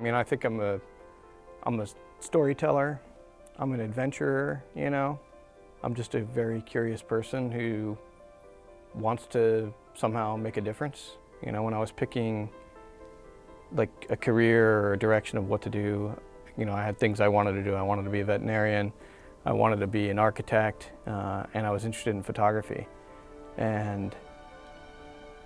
I mean, I think I'm a storyteller. I'm an adventurer, you know. I'm just a very curious person who wants to somehow make a difference. You know, when I was picking like a career or a direction of what to do, you know, I had things I wanted to do. I wanted to be a veterinarian. I wanted to be an architect, and I was interested in photography. And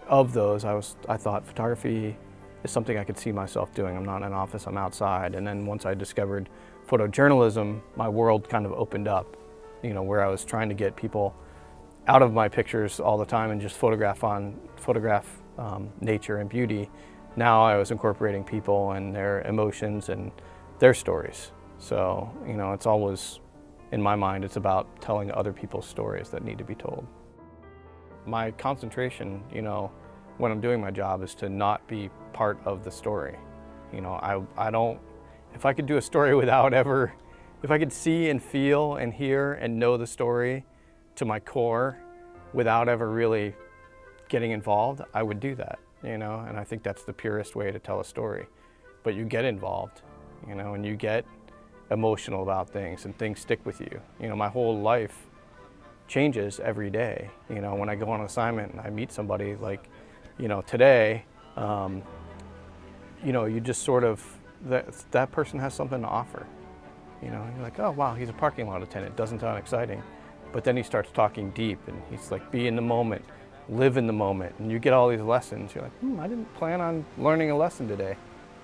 of those, I thought photography is something I could see myself doing. I'm not in an office, I'm outside. And then once I discovered photojournalism, my world kind of opened up, you know, where I was trying to get people out of my pictures all the time and just photograph nature and beauty. Now I was incorporating people and their emotions and their stories. So, you know, it's always, in my mind, it's about telling other people's stories that need to be told. My concentration, you know, when I'm doing my job is to not be part of the story. You know, I don't, if I could do a story without ever, if I could see and feel and hear and know the story to my core without ever really getting involved, I would do that, you know, and I think that's the purest way to tell a story. But you get involved, you know, and you get emotional about things and things stick with you. You know, my whole life changes every day. You know, when I go on assignment and I meet somebody like, you know, today, you know, you just sort of, that person has something to offer. You know, you're like, oh wow, he's a parking lot attendant, doesn't sound exciting. But then he starts talking deep and he's like, be in the moment, live in the moment. And you get all these lessons. You're like, I didn't plan on learning a lesson today.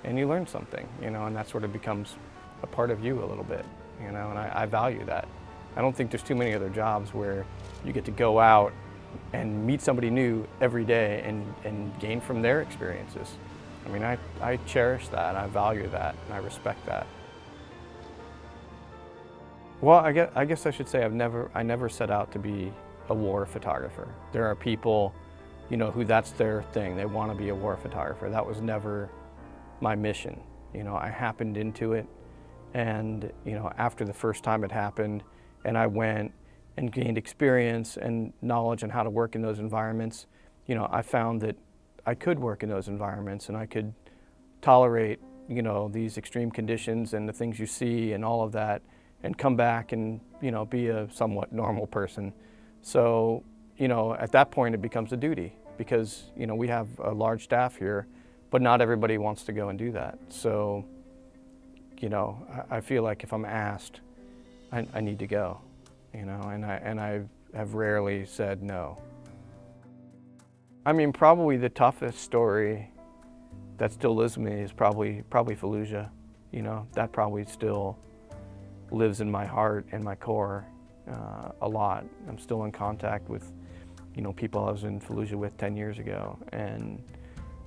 And you learn something, you know, and that sort of becomes a part of you a little bit, you know, and I value that. I don't think there's too many other jobs where you get to go out and meet somebody new every day and gain from their experiences. I mean, I cherish that, I value that, and I respect that. Well, I guess I should say I never set out to be a war photographer. There are people, you know, who that's their thing. They want to be a war photographer. That was never my mission. You know, I happened into it, and, you know, after the first time it happened, and I went and gained experience and knowledge on how to work in those environments, you know, I found that I could work in those environments and I could tolerate, you know, these extreme conditions and the things you see and all of that, and come back and, you know, be a somewhat normal person. So, you know, at that point it becomes a duty because, you know, we have a large staff here, but not everybody wants to go and do that. So, you know, I feel like if I'm asked, I need to go, you know, and I have rarely said no. I mean, probably the toughest story that still lives with me is probably Fallujah. You know, that probably still lives in my heart and my core a lot. I'm still in contact with, you know, people I was in Fallujah with 10 years ago, and,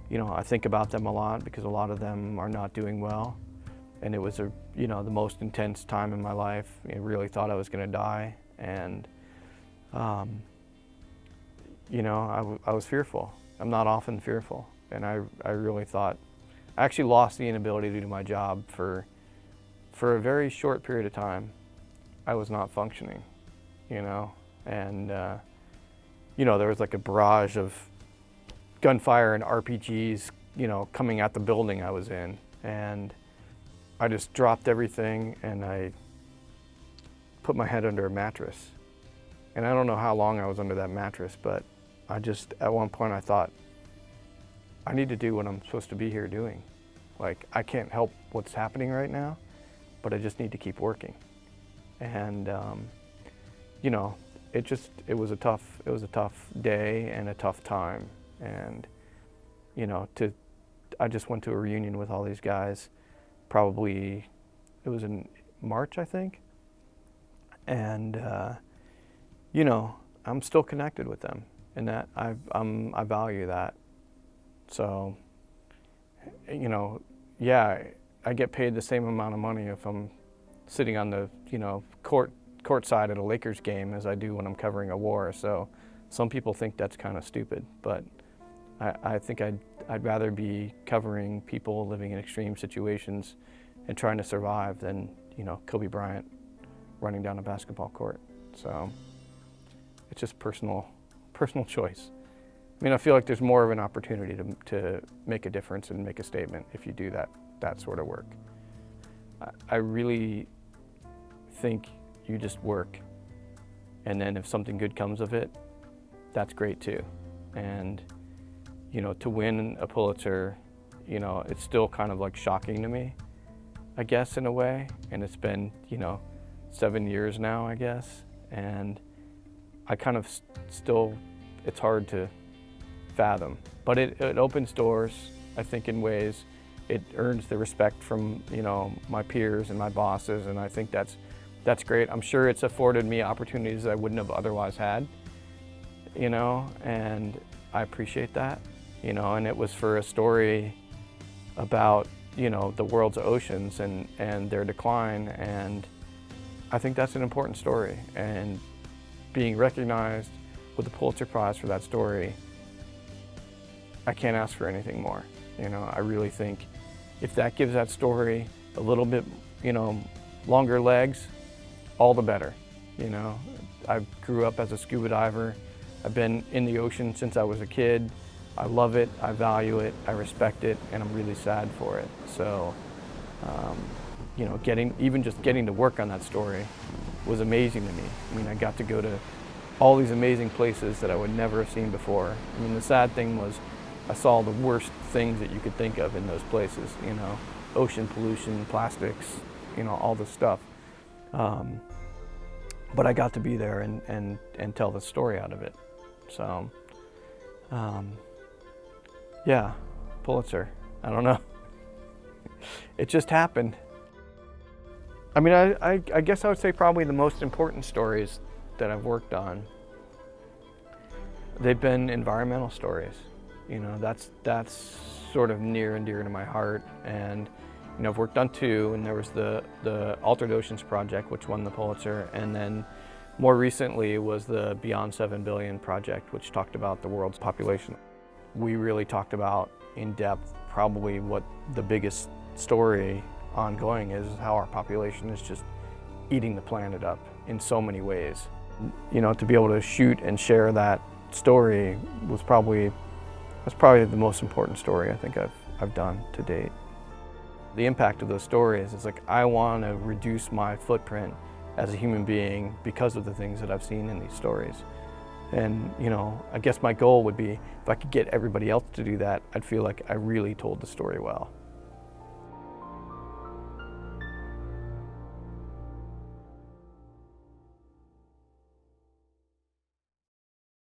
you know, I think about them a lot because a lot of them are not doing well. And it was, you know, the most intense time in my life. I really thought I was going to die, and you know, I was fearful. I'm not often fearful, and I really thought, I actually lost the inability to do my job for a very short period of time. I was not functioning, you know, and you know, there was like a barrage of gunfire and RPGs, you know, coming at the building I was in, and I just dropped everything and I put my head under a mattress. And I don't know how long I was under that mattress, but I just, at one point I thought, I need to do what I'm supposed to be here doing. Like, I can't help what's happening right now, but I just need to keep working. And, you know, it was a tough day and a tough time. And, you know, I just went to a reunion with all these guys. Probably, it was in March, I think. And, you know, I'm still connected with them, and that I value that. So, you know, yeah, I get paid the same amount of money if I'm sitting on the, you know, court side at a Lakers game as I do when I'm covering a war. So some people think that's kind of stupid, but I think I'd rather be covering people living in extreme situations and trying to survive than, you know, Kobe Bryant running down a basketball court. So it's just personal choice. I mean, I feel like there's more of an opportunity to make a difference and make a statement if you do that that sort of work. I really think you just work, and then if something good comes of it, that's great too. And you know, to win a Pulitzer, you know, it's still kind of like shocking to me, I guess, in a way. And it's been, you know, 7 years now, I guess. And I kind of still, it's hard to fathom. But it opens doors, I think, in ways. It earns the respect from, you know, my peers and my bosses, and I think that's great. I'm sure it's afforded me opportunities that I wouldn't have otherwise had, you know, and I appreciate that, you know, and it was for a story about, you know, the world's oceans and their decline, and I think that's an important story, and being recognized with the Pulitzer Prize for that story, I can't ask for anything more. You know, I really think if that gives that story a little bit, you know, longer legs, all the better. You know, I grew up as a scuba diver. I've been in the ocean since I was a kid. I love it, I value it, I respect it, and I'm really sad for it. So, you know, even just getting to work on that story was amazing to me. I mean, I got to go to all these amazing places that I would never have seen before. I mean, the sad thing was I saw the worst things that you could think of in those places, you know, ocean pollution, plastics, you know, all this stuff. But I got to be there and tell the story out of it. So, yeah, Pulitzer, I don't know. It just happened. I mean, I guess I would say probably the most important stories that I've worked on, they've been environmental stories. You know, that's sort of near and dear to my heart. And, you know, I've worked on two, and there was the Altered Oceans Project, which won the Pulitzer, and then more recently was the Beyond 7 Billion project, which talked about the world's population. We really talked about in depth probably what the biggest story ongoing is how our population is just eating the planet up in so many ways. You know, to be able to shoot and share that story was that's probably the most important story I think I've done to date. The impact of those stories is like, I want to reduce my footprint as a human being because of the things that I've seen in these stories. And, you know, I guess my goal would be if I could get everybody else to do that, I'd feel like I really told the story well.